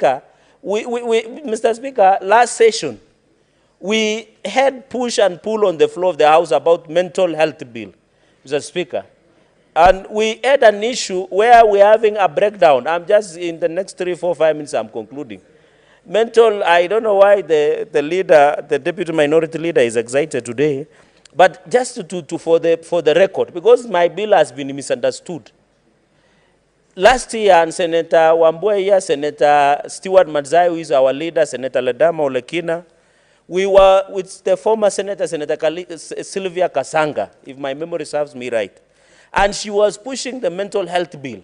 Speaker, Mr. Speaker, last session, we had push and pull on the floor of the House about mental health bill, Mr. Speaker. And we had an issue where we're having a breakdown. I'm just, in the next 3, 4, 5 minutes, I'm concluding. Mental, I don't know why the leader, the deputy minority leader is excited today, but just for the record, because my bill has been misunderstood. Last year, and Senator Wambua here, Senator Stewart Madzai, who is our leader, Senator Drma, Olekina, we were with the former Senator, Sylvia Kasanga, if my memory serves me right. And she was pushing the mental health bill.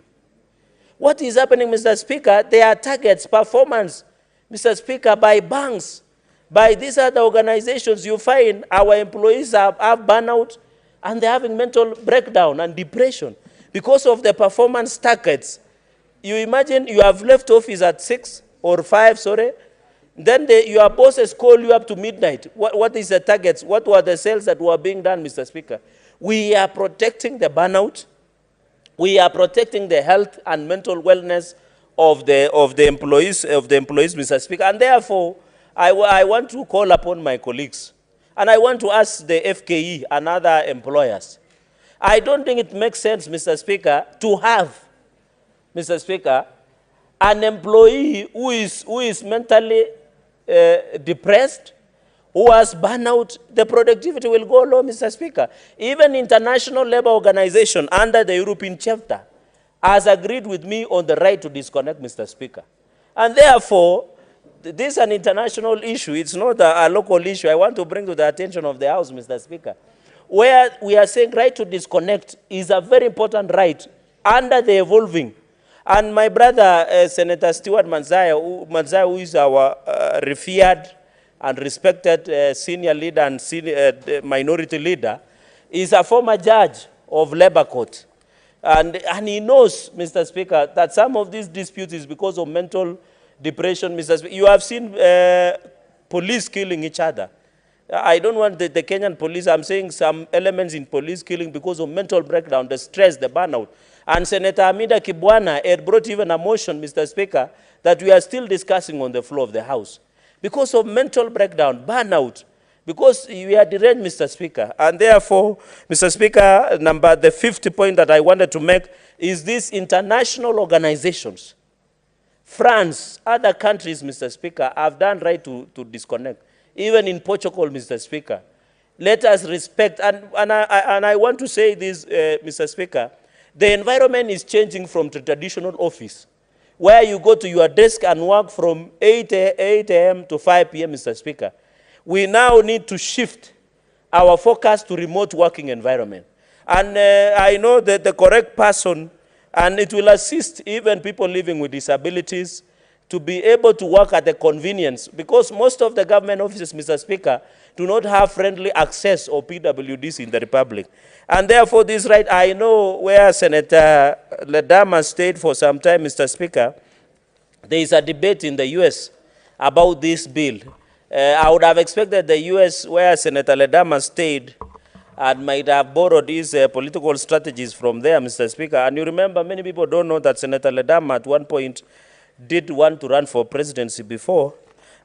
What is happening, Mr. Speaker? There are targets, performance, Mr. Speaker, by banks, by these other organizations. You find our employees have burnout, and they're having mental breakdown and depression because of the performance targets. You imagine you have left office at 6 or 5, sorry, then your bosses call you up to midnight. What is the targets? What were the sales that were being done, Mr. Speaker? We are protecting the burnout. We are protecting the health and mental wellness of the employees, Mr. Speaker. And therefore, I want to call upon my colleagues, and I want to ask the FKE and other employers. I don't think it makes sense, Mr. Speaker, to have, Mr. Speaker, an employee who is mentally depressed, who has burnout. The productivity will go low, Mr. Speaker. Even International Labour Organization, under the European chapter, has agreed with me on the right to disconnect, Mr. Speaker. And therefore, this is an international issue. It's not a local issue. I want to bring to the attention of the House, Mr. Speaker, where we are saying right to disconnect is a very important right under the evolving. And my brother, Senator Stewart Madzai, who is our revered and respected senior leader and minority leader, is a former judge of Labour Court. And he knows, Mr. Speaker, that some of these disputes is because of mental depression, Mr. Speaker. You have seen police killing each other. I don't want the Kenyan police. I'm saying some elements in police killing because of mental breakdown, the stress, the burnout. And Senator Amida Kibwana had brought even a motion, Mr. Speaker, that we are still discussing on the floor of the House. Because of mental breakdown, burnout, because we are deranged, Mr. Speaker. And therefore, Mr. Speaker, the 50th point that I wanted to make is these international organizations. France, other countries, Mr. Speaker, have done right to disconnect. Even in Portugal, Mr. Speaker. Let us respect, and I want to say this, Mr. Speaker, the environment is changing from the traditional office, where you go to your desk and work from 8 a.m. to 5 p.m., Mr. Speaker. We now need to shift our focus to remote working environment. And I know that the correct person, and it will assist even people living with disabilities to be able to work at the convenience, because most of the government offices, Mr. Speaker, do not have friendly access or PWDs in the Republic. And therefore, this right, I know where Senator Drma stayed for some time, Mr. Speaker, there is a debate in the US about this bill. I would have expected the US, where Senator Drma stayed, and might have borrowed these political strategies from there, Mr. Speaker. And you remember, many people don't know that Senator Drma at one point did want to run for presidency before.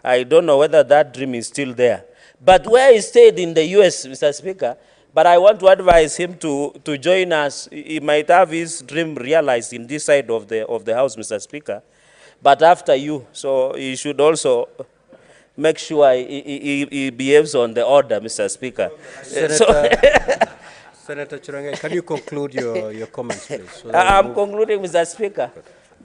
I don't know whether that dream is still there. But where he stayed in the US, Mr. Speaker, but I want to advise him to join us. He might have his dream realized in this side of the House, Mr. Speaker, but after you. So he should also make sure he behaves on the order, Mr. Speaker. Senator Cherargei, can you conclude your comments, please? So I'm concluding, Mr. Speaker.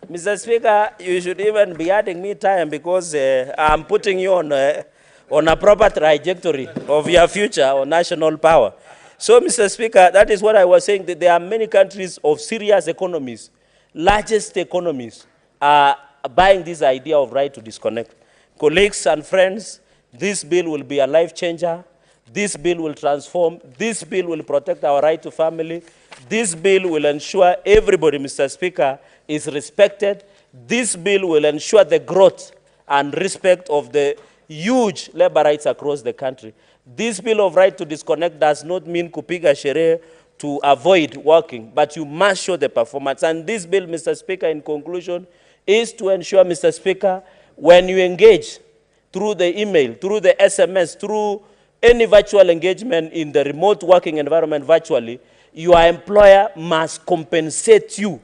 Mr. Speaker, you should even be adding me time, because I'm putting you on a proper trajectory of your future on national power. So, Mr. Speaker, that is what I was saying, that there are many countries of serious economies, largest economies, are buying this idea of right to disconnect. Colleagues and friends, this bill will be a life changer. This bill will transform. This bill will protect our right to family. This bill will ensure everybody, Mr. Speaker, is respected. This bill will ensure the growth and respect of the huge labor rights across the country. This bill of right to disconnect does not mean kupiga sherehe to avoid working, but you must show the performance. And this bill, Mr. Speaker, in conclusion, is to ensure, Mr. Speaker, when you engage through the email, through the SMS, through any virtual engagement in the remote working environment virtually, your employer must compensate you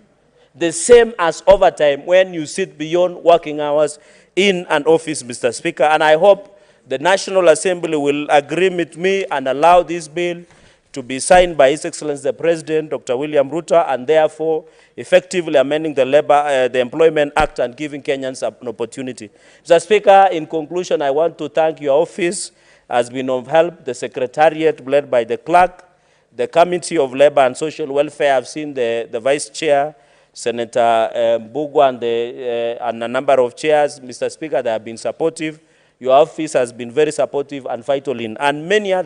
the same as overtime when you sit beyond working hours in an office, Mr. Speaker. And I hope the National Assembly will agree with me and allow this bill to be signed by His Excellency the President, Dr. William RUTO, and therefore effectively amending the Employment Act and giving Kenyans an opportunity. Mr. Speaker, in conclusion, I want to thank your office has been of help, the Secretariat led by the clerk, the Committee of Labor and Social Welfare. I've seen the Vice Chair, Senator Mbugwa, and a number of chairs. Mr. Speaker, they have been supportive. Your office has been very supportive and vital in, and many other